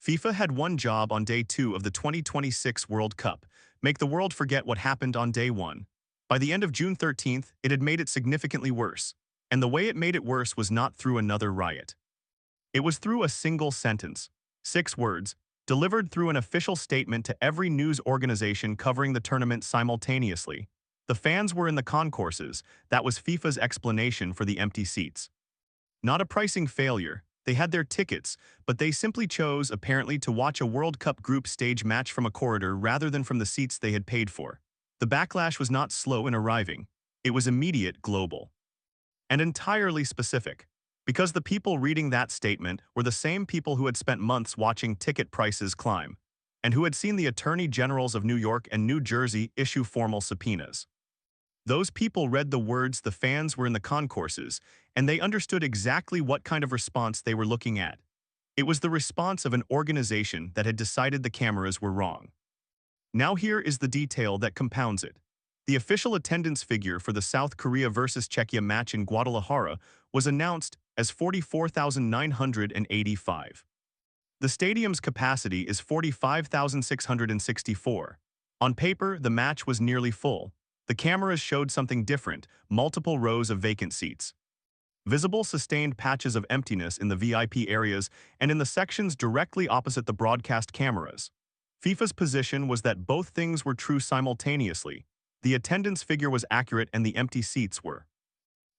FIFA had one job on day 2 of the 2026 World Cup: make the world forget what happened on day 1. By the end of June 13th, it had made it significantly worse. And the way it made it worse was not through another riot. It was through a single sentence, 6 words, delivered through an official statement to every news organization covering the tournament simultaneously. The fans were in the concourses. That was FIFA's explanation for the empty seats. Not a pricing failure. They had their tickets, but they simply chose, apparently, to watch a World Cup group stage match from a corridor rather than from the seats they had paid for. The backlash was not slow in arriving. It was immediate, global, and entirely specific. Because the people reading that statement were the same people who had spent months watching ticket prices climb, and who had seen the attorney generals of New York and New Jersey issue formal subpoenas. Those people read the words "the fans were in the concourses," and they understood exactly what kind of response they were looking at. It was the response of an organization that had decided the cameras were wrong. Now here is the detail that compounds it. The official attendance figure for the South Korea versus Czechia match in Guadalajara was announced as 44,985. The stadium's capacity is 45,664. On paper, the match was nearly full. The cameras showed something different: multiple rows of vacant seats, visible sustained patches of emptiness in the VIP areas and in the sections directly opposite the broadcast cameras. FIFA's position was that both things were true simultaneously. The attendance figure was accurate and the empty seats were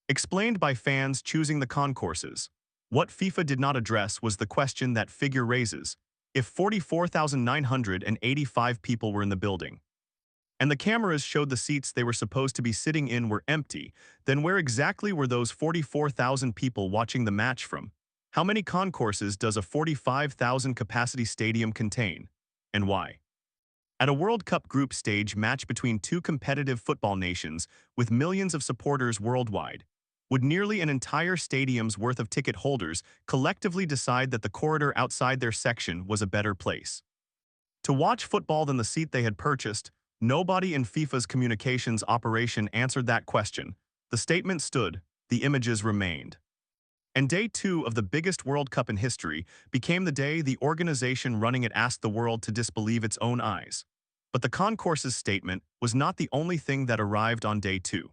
explained by fans choosing the concourses. What FIFA did not address was the question that figure raises: if 44,985 people were in the building, and the cameras showed the seats they were supposed to be sitting in were empty, then where exactly were those 44,000 people watching the match from? How many concourses does a 45,000 capacity stadium contain? And why? At a World Cup group stage match between two competitive football nations with millions of supporters worldwide, would nearly an entire stadium's worth of ticket holders collectively decide that the corridor outside their section was a better place to watch football than the seat they had purchased? Nobody in FIFA's communications operation answered that question. The statement stood, the images remained. And day 2 of the biggest World Cup in history became the day the organization running it asked the world to disbelieve its own eyes. But the concourses statement was not the only thing that arrived on day 2.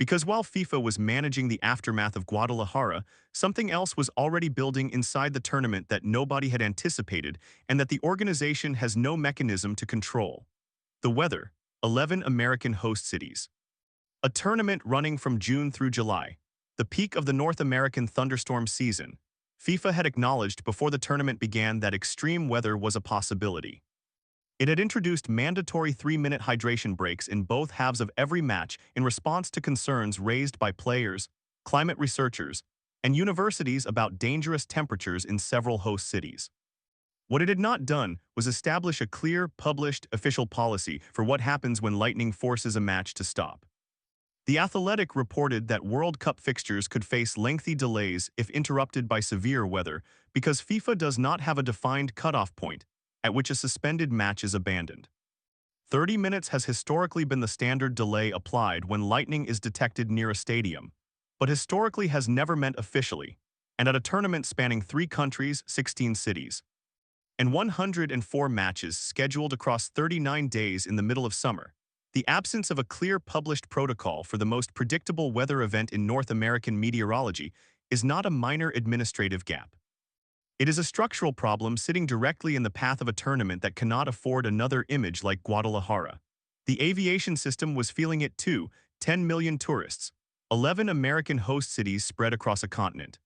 Because while FIFA was managing the aftermath of Guadalajara, something else was already building inside the tournament that nobody had anticipated and that the organization has no mechanism to control. The weather: 11 American host cities. A tournament running from June through July, the peak of the North American thunderstorm season. FIFA had acknowledged before the tournament began that extreme weather was a possibility. It had introduced mandatory 3-minute hydration breaks in both halves of every match in response to concerns raised by players, climate researchers, and universities about dangerous temperatures in several host cities. What it had not done was establish a clear, published, official policy for what happens when lightning forces a match to stop. The Athletic reported that World Cup fixtures could face lengthy delays if interrupted by severe weather because FIFA does not have a defined cutoff point at which a suspended match is abandoned. 30 minutes has historically been the standard delay applied when lightning is detected near a stadium, but historically has never meant officially, and at a tournament spanning 3 countries, 16 cities, and 104 matches scheduled across 39 days in the middle of summer, the absence of a clear published protocol for the most predictable weather event in North American meteorology is not a minor administrative gap. It is a structural problem sitting directly in the path of a tournament that cannot afford another image like Guadalajara. The aviation system was feeling it too: 10 million tourists, 11 American host cities spread across a continent.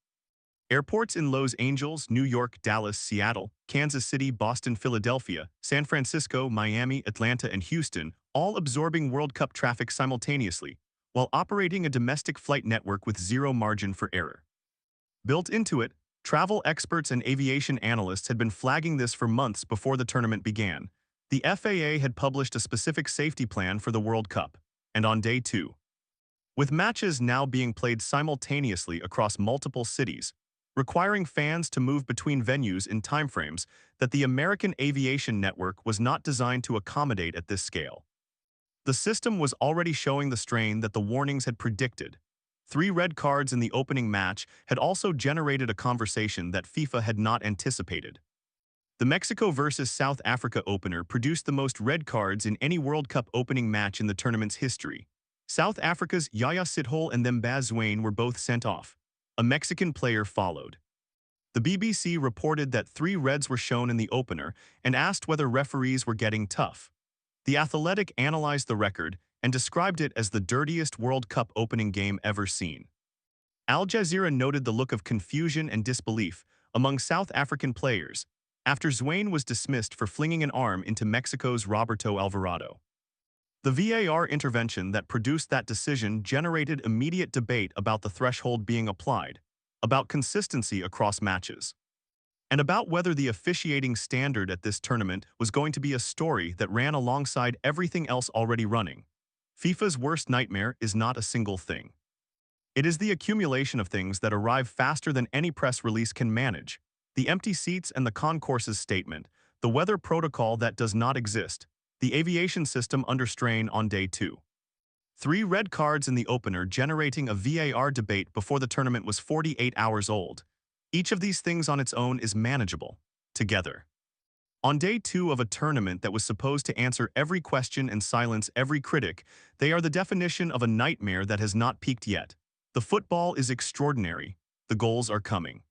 Airports in Los Angeles, New York, Dallas, Seattle, Kansas City, Boston, Philadelphia, San Francisco, Miami, Atlanta, and Houston, all absorbing World Cup traffic simultaneously, while operating a domestic flight network with zero margin for error. Built into it, travel experts and aviation analysts had been flagging this for months before the tournament began. The FAA had published a specific safety plan for the World Cup, and on day 2, with matches now being played simultaneously across multiple cities, requiring fans to move between venues in timeframes that the American aviation network was not designed to accommodate at this scale. The system was already showing the strain that the warnings had predicted. 3 red cards in the opening match had also generated a conversation that FIFA had not anticipated. The Mexico versus South Africa opener produced the most red cards in any World Cup opening match in the tournament's history. South Africa's Yaya Sithole and Thembaz Zwane were both sent off. A Mexican player followed. The BBC reported that 3 reds were shown in the opener and asked whether referees were getting tough. The Athletic analyzed the record and described it as the dirtiest World Cup opening game ever seen. Al Jazeera noted the look of confusion and disbelief among South African players after Zwane was dismissed for flinging an arm into Mexico's Roberto Alvarado. The VAR intervention that produced that decision generated immediate debate about the threshold being applied, about consistency across matches, and about whether the officiating standard at this tournament was going to be a story that ran alongside everything else already running. FIFA's worst nightmare is not a single thing. It is the accumulation of things that arrive faster than any press release can manage: the empty seats and the concourses statement, the weather protocol that does not exist, the aviation system under strain on day 2. 3 red cards in the opener generating a VAR debate before the tournament was 48 hours old. Each of these things on its own is manageable. Together. On day 2 of a tournament that was supposed to answer every question and silence every critic, they are the definition of a nightmare that has not peaked yet. The football is extraordinary. The goals are coming.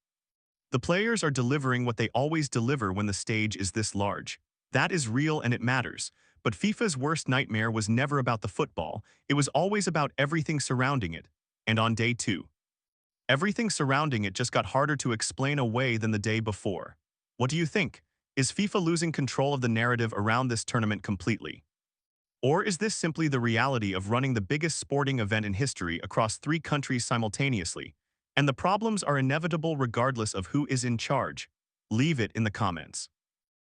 The players are delivering what they always deliver when the stage is this large. That is real and it matters. But FIFA's worst nightmare was never about the football, it was always about everything surrounding it. And on day 2, everything surrounding it just got harder to explain away than the day before. What do you think? Is FIFA losing control of the narrative around this tournament completely? Or is this simply the reality of running the biggest sporting event in history across 3 countries simultaneously? And the problems are inevitable regardless of who is in charge. Leave it in the comments.